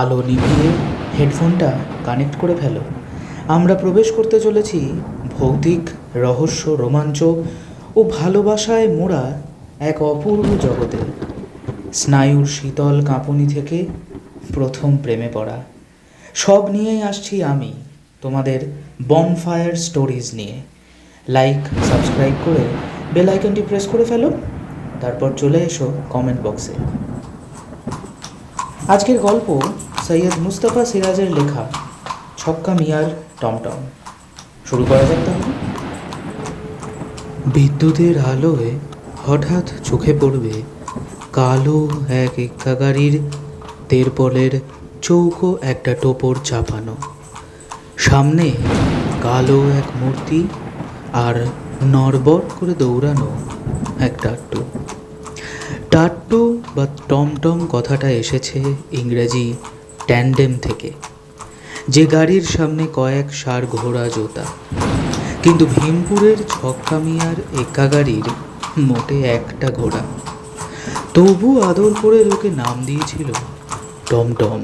আলো নিভিয়ে হেডফোনটা কানেক্ট করে ফেলো। আমরা প্রবেশ করতে চলেছি ভৌতিক রহস্য, রোমাঞ্চ ও ভালোবাসায় মোড়া এক অপূর্ব জগতে। স্নায়ুর শীতল কাঁপুনি থেকে প্রথম প্রেমে পড়া, সব নিয়েই আসছি আমি তোমাদের বনফায়ার স্টোরিজ নিয়ে। লাইক, সাবস্ক্রাইব করে বেল আইকনটি প্রেস করে ফেলো, তারপর চলে এসো কমেন্ট বক্সে। আজকের গল্প সৈয়দ মুস্তফা সিরাজের লেখা ছক্কা মিয়ার টমটম। শুরু করা যাক তাহলে। বিদ্যুতের আলোয় হঠাৎ চোখে পড়বে কালো এক এক্কা গাড়ির তেরপলের চৌকো একটা টোপর চাপানো, সামনে কালো এক মূর্তি আর নড়বড় করে দৌড়ানো এক টাট্টু। টাট্টু বা টমটম কথাটা এসেছে ইংরেজি ট্যান্ডেম থেকে, যে গাড়ির সামনে কয়েক ষাঁড় ঘোড়া জোতা। কিন্তু ভীমপুরের ছক্কা মিয়ার একা গাড়ির মোটে একটা ঘোড়া, তবু আদর করে লোকে নাম দিয়েছিল টমটম।